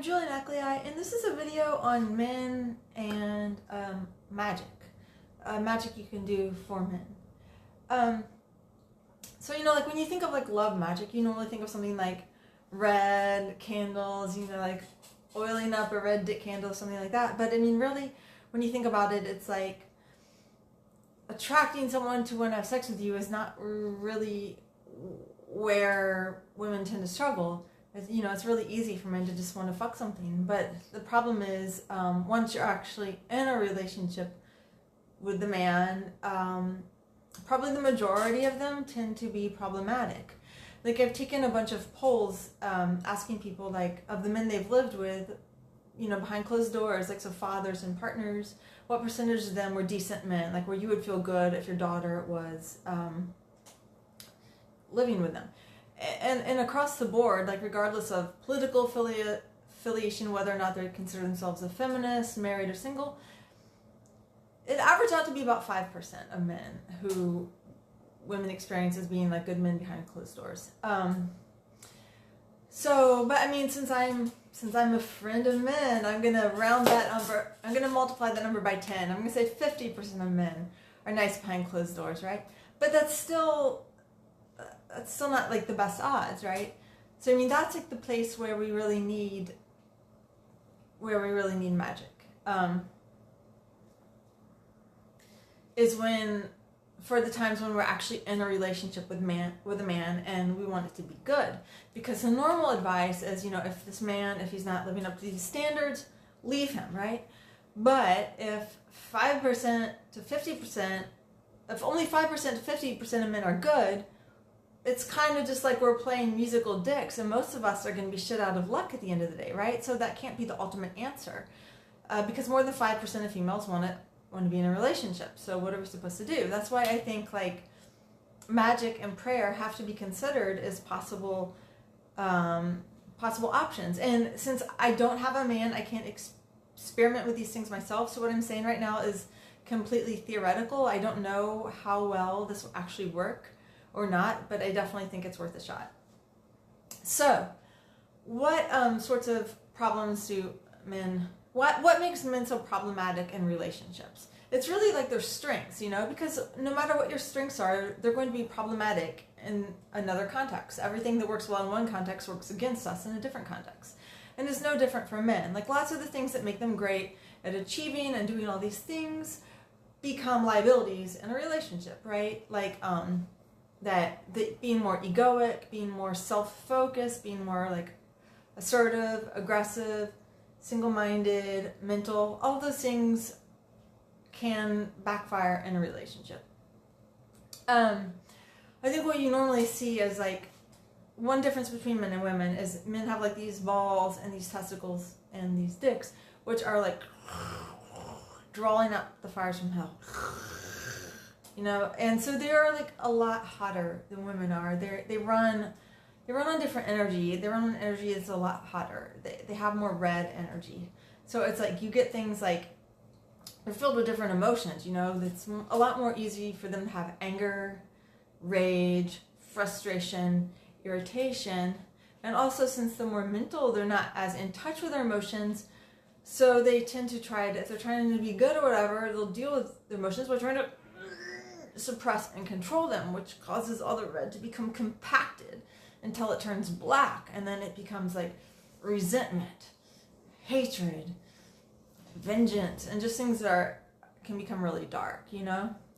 Julie Ackley, and this is a video on men and magic. Magic you can do for men. So, like when you think of like love magic, you normally think of something like red candles, like oiling up a red dick candle, something like that. But I mean, really, when you think about it, it's like attracting someone to want to have sex with you is not really where women tend to struggle. It's really easy for men to just want to fuck something. But the problem is, once you're actually in a relationship with the man, probably the majority of them tend to be problematic. Like, I've taken a bunch of polls asking people, like, of the men they've lived with, behind closed doors, like, so fathers and partners, what percentage of them were decent men, like, where you would feel good if your daughter was living with them. And across the board, like, regardless of political affiliation, whether or not they consider themselves a feminist, married, or single, it averaged out to be about 5% of men who women experience as being like good men behind closed doors. But I mean, since I'm a friend of men, I'm gonna round that number. I'm gonna multiply that number by 10. I'm gonna say 50% of men are nice behind closed doors, right? But that's still not like the best odds, right? So I mean, that's like the place where we really need magic. Is when, for the times when we're actually in a relationship with a man and we want it to be good. Because the normal advice is, if he's not living up to these standards, leave him, right? But if 5% to 50%, if only 5% to 50% of men are good, it's kind of just like we're playing musical dicks, and most of us are going to be shit out of luck at the end of the day, right? So that can't be the ultimate answer, because more than 5% of females want to be in a relationship. So what are we supposed to do? That's why I think like magic and prayer have to be considered as possible options. And since I don't have a man, I can't experiment with these things myself. So what I'm saying right now is completely theoretical. I don't know how well this will actually work or not, but I definitely think it's worth a shot. So what sorts of problems do men... What makes men so problematic in relationships? It's really like their strengths, because no matter what your strengths are, they're going to be problematic in another context. Everything that works well in one context works against us in a different context. And it's no different for men. Like, lots of the things that make them great at achieving and doing all these things become liabilities in a relationship, right? Like, that being more egoic, being more self-focused, being more like assertive, aggressive, single-minded, mental, all those things can backfire in a relationship. I think what you normally see is like one difference between men and women is men have like these balls and these testicles and these dicks, which are like drawing up the fires from hell. And so they are like a lot hotter than women are. They run on different energy. They run on energy that's a lot hotter. They have more red energy. So it's like you get things like, they're filled with different emotions, It's a lot more easy for them to have anger, rage, frustration, irritation. And also, since they're more mental, they're not as in touch with their emotions. So they tend to if they're trying to be good or whatever, they'll deal with their emotions by trying to suppress and control them, which causes all the red to become compacted until it turns black, and then it becomes like resentment, hatred, vengeance, and just things that can become really dark,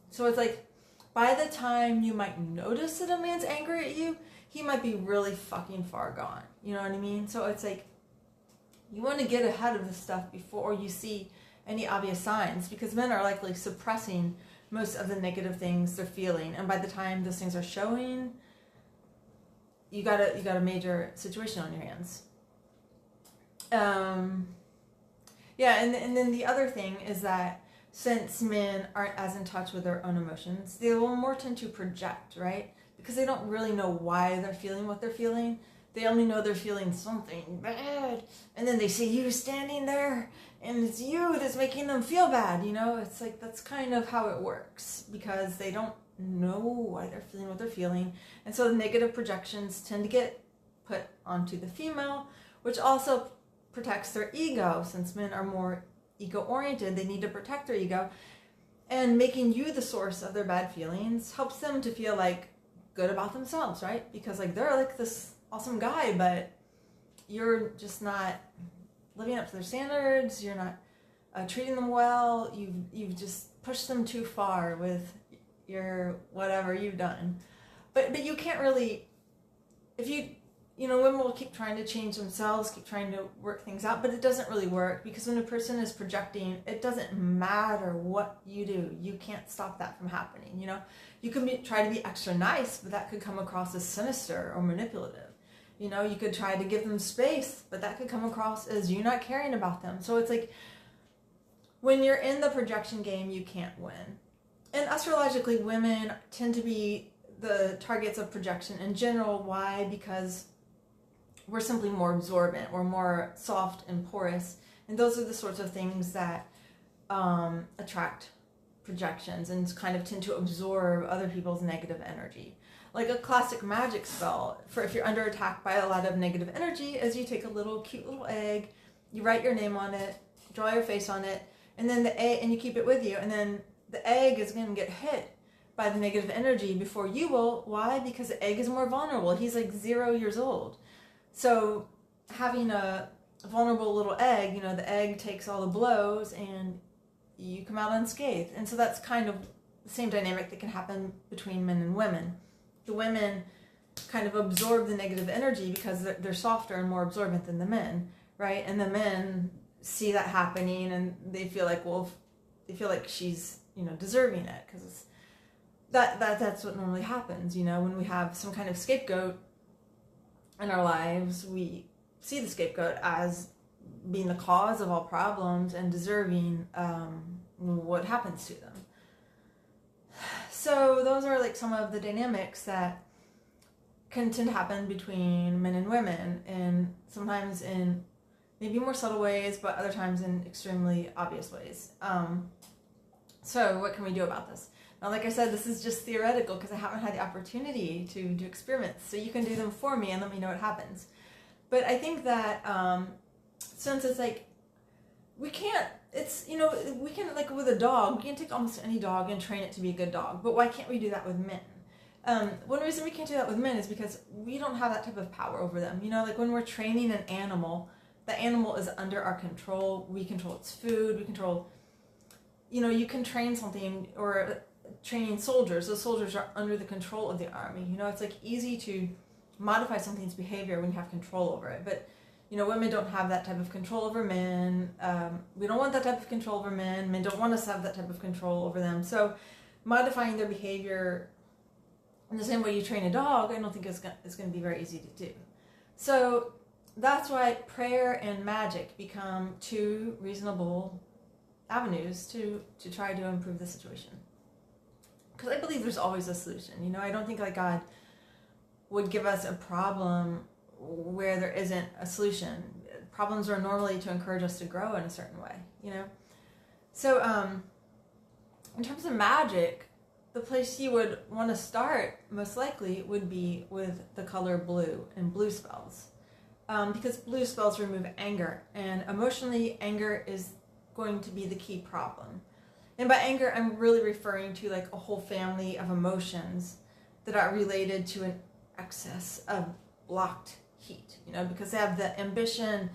So it's like, by the time you might notice that a man's angry at you, he might be really fucking far gone. You know what I mean? So it's like, you want to get ahead of this stuff before you see any obvious signs, because men are likely suppressing most of the negative things they're feeling, and by the time those things are showing, you got a major situation on your hands. And then the other thing is that since men aren't as in touch with their own emotions, they will more tend to project, right? Because they don't really know why they're feeling what they're feeling. They only know they're feeling something bad, and then they see you standing there, and it's you that's making them feel bad, It's like, that's kind of how it works, because they don't know why they're feeling what they're feeling, and so the negative projections tend to get put onto the female, which also protects their ego. Since men are more ego oriented, they need to protect their ego. And making you the source of their bad feelings helps them to feel like good about themselves, right? Because like they're like this awesome guy, but you're just not living up to their standards. You're not treating them well. You've just pushed them too far with your whatever you've done. But you can't really, if women will keep trying to change themselves, keep trying to work things out, but it doesn't really work, because when a person is projecting, it doesn't matter what you do. You can't stop that from happening, You can try to be extra nice, but that could come across as sinister or manipulative. You could try to give them space, but that could come across as you not caring about them. So it's like, when you're in the projection game, you can't win. And astrologically, women tend to be the targets of projection in general. Why? Because we're simply more absorbent, we're more soft and porous, and those are the sorts of things that attract projections and kind of tend to absorb other people's negative energy. Like a classic magic spell, for if you're under attack by a lot of negative energy, is you take a cute little egg, you write your name on it, draw your face on it, and then the egg, and you keep it with you, and then the egg is going to get hit by the negative energy before you will. Why? Because the egg is more vulnerable. He's like 0 years old. So having a vulnerable little egg, the egg takes all the blows and you come out unscathed. And so that's kind of the same dynamic that can happen between men and women. The women kind of absorb the negative energy because they're softer and more absorbent than the men, right? And the men see that happening and they feel like, she's, deserving it, because that's what normally happens, when we have some kind of scapegoat in our lives. We see the scapegoat as being the cause of all problems and deserving what happens to them. So those are like some of the dynamics that can tend to happen between men and women, and sometimes in maybe more subtle ways, but other times in extremely obvious ways. So what can we do about this? Now, like I said, this is just theoretical because I haven't had the opportunity to do experiments. So you can do them for me and let me know what happens. But I think that since it's like, we can, like with a dog, we can take almost any dog and train it to be a good dog. But why can't we do that with men? One reason we can't do that with men is because we don't have that type of power over them. Like when we're training an animal, the animal is under our control. We control its food. We control, you can train something, or training soldiers. Those soldiers are under the control of the army. It's like easy to modify something's behavior when you have control over it. But, women don't have that type of control over men. We don't want that type of control over men. Men don't want us to have that type of control over them. So modifying their behavior in the same way you train a dog, I don't think is going to be very easy to do. So that's why prayer and magic become two reasonable avenues to try to improve the situation. Because I believe there's always a solution. I don't think like God would give us a problem where there isn't a solution. Problems are normally to encourage us to grow in a certain way, So in terms of magic, the place you would want to start most likely would be with the color blue and blue spells. Because blue spells remove anger, and emotionally, anger is going to be the key problem. And by anger, I'm really referring to like a whole family of emotions that are related to an excess of blocked heat, because they have the ambition,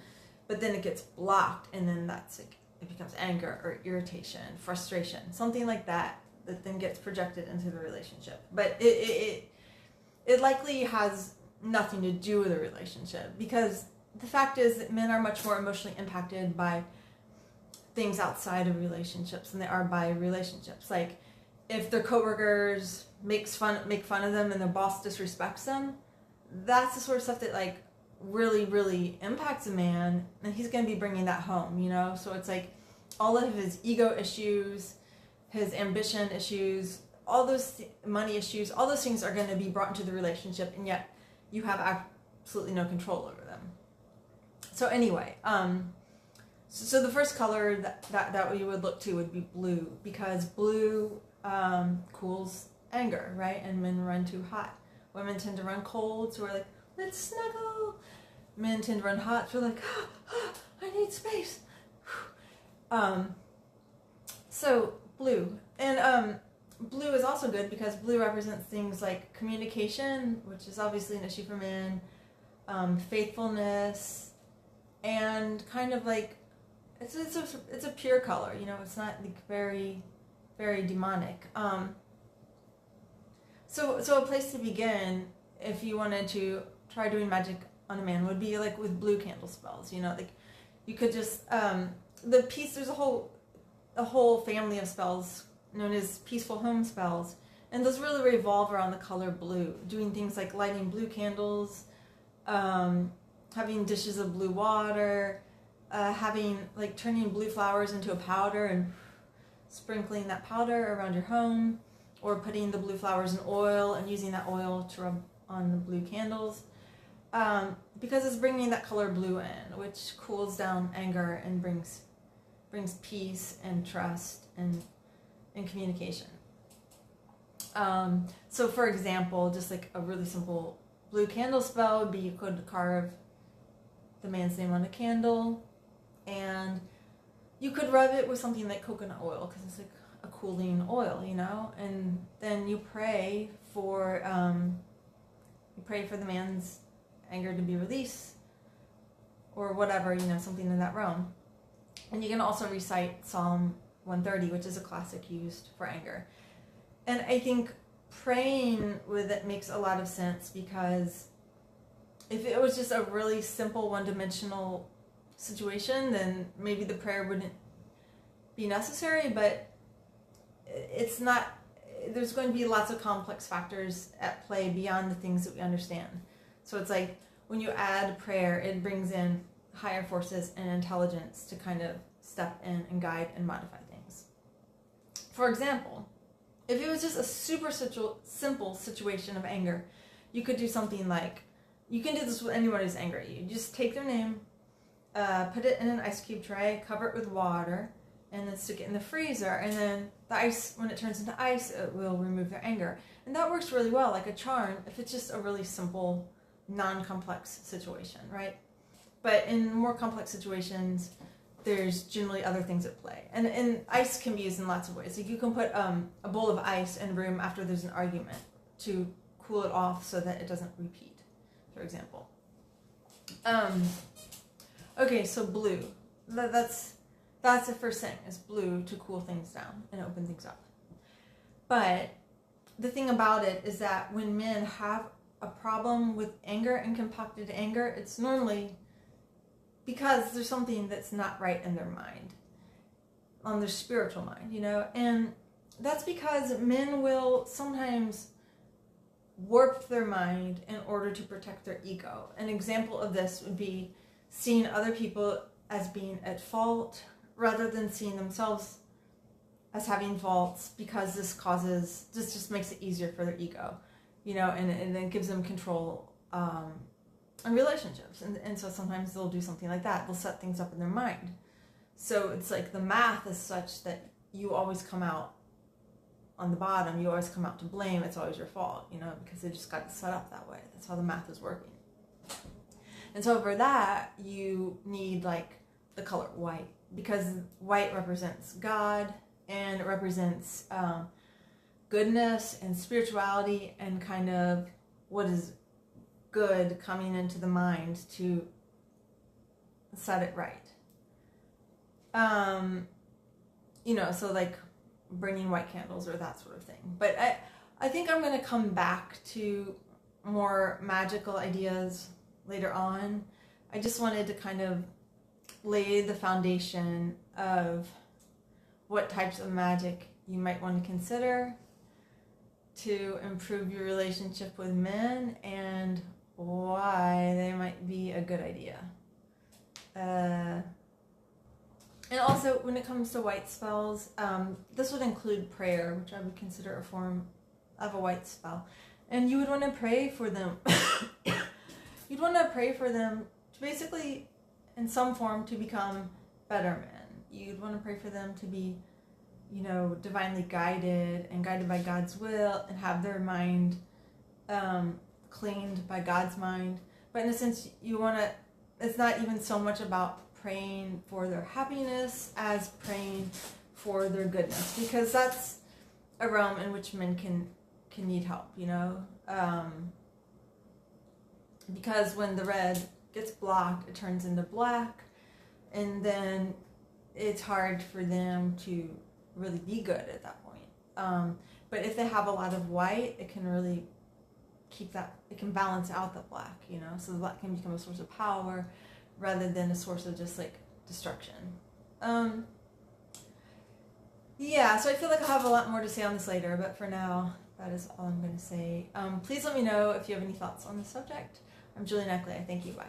but then it gets blocked, and then that's like, it becomes anger or irritation, frustration, something like that then gets projected into the relationship. But it likely has nothing to do with the relationship, because the fact is that men are much more emotionally impacted by things outside of relationships than they are by relationships. Like if their coworkers make fun of them and their boss disrespects them, that's the sort of stuff that like really, really impacts a man, and he's going to be bringing that home, So it's like all of his ego issues, his ambition issues, all those money issues, all those things are going to be brought into the relationship, and yet you have absolutely no control over them. So anyway, so the first color that we would look to would be blue, because blue cools anger, right? And men run too hot. Women tend to run cold, so we're like, let's snuggle. Men tend to run hot, so we're like, Um, so blue. And blue is also good because blue represents things like communication, which is obviously an issue for men, faithfulness, and kind of like it's a pure color. You know, it's not like very demonic. So a place to begin if you wanted to try doing magic on a man would be like with blue candle spells. You know, like you could just there's a whole family of spells known as peaceful home spells, and those really revolve around the color blue, doing things like lighting blue candles, having dishes of blue water, having like turning blue flowers into a powder and sprinkling that powder around your home, or putting the blue flowers in oil and using that oil to rub on the blue candles, because it's bringing that color blue in, which cools down anger and brings peace and trust and communication. So for example, just like a really simple blue candle spell would be you could carve the man's name on a candle, and you could rub it with something like coconut oil because it's like a cooling oil, you know, and then you pray for the man's anger to be released or whatever, you know, something in that realm. And you can also recite Psalm 130, which is a classic used for anger. And I think praying with it makes a lot of sense, because if it was just a really simple one-dimensional situation, then maybe the prayer wouldn't be necessary, but it's not. There's going to be lots of complex factors at play beyond the things that we understand. So it's like when you add prayer, it brings in higher forces and intelligence to kind of step in and guide and modify things. For example, if it was just a super simple situation of anger, you could do something like, you can do this with anyone who's angry at you. You just take their name, put it in an ice cube tray, cover it with water, and then stick it in the freezer, and then the ice, when it turns into ice, it will remove their anger. And that works really well, like a charm, if it's just a really simple, non-complex situation, right? But in more complex situations, there's generally other things at play. And ice can be used in lots of ways. Like you can put a bowl of ice in a room after there's an argument to cool it off so that it doesn't repeat, for example. Okay, so blue. That's the first thing, is blue to cool things down and open things up. But the thing about it is that when men have a problem with anger and compacted anger, it's normally because there's something that's not right in their mind, on their spiritual mind, you know? And that's because men will sometimes warp their mind in order to protect their ego. An example of this would be seeing other people as being at fault rather than seeing themselves as having faults, because this just makes it easier for their ego, you know, and then gives them control in relationships. And so sometimes they'll do something like that. They'll set things up in their mind. So it's like the math is such that you always come out on the bottom. You always come out to blame. It's always your fault, you know, because they just got set up that way. That's how the math is working. And so for that, you need like the color white, because white represents God, and it represents goodness and spirituality and kind of what is good coming into the mind to set it right. You know, so like burning white candles or that sort of thing. But I think I'm going to come back to more magical ideas later on. I just wanted to kind of lay the foundation of what types of magic you might want to consider to improve your relationship with men and why they might be a good idea. And also, when it comes to white spells, this would include prayer, which I would consider a form of a white spell. And you would want to pray for them. You'd want to pray for them to basically, in some form, to become better men. You'd want to pray for them to be, you know, divinely guided and guided by God's will and have their mind cleaned by God's mind. But in a sense, you want to, it's not even so much about praying for their happiness as praying for their goodness, because that's a realm in which men can need help, you know. Because when the red gets blocked, it turns into black, and then it's hard for them to really be good at that point. But if they have a lot of white, it can really keep that, it can balance out the black, you know, so the black can become a source of power rather than a source of just like destruction. Yeah, so I feel like I'll have a lot more to say on this later, but for now, that is all I'm going to say. Please let me know if you have any thoughts on the subject. I'm Julie Neckley. Thank you. Bye.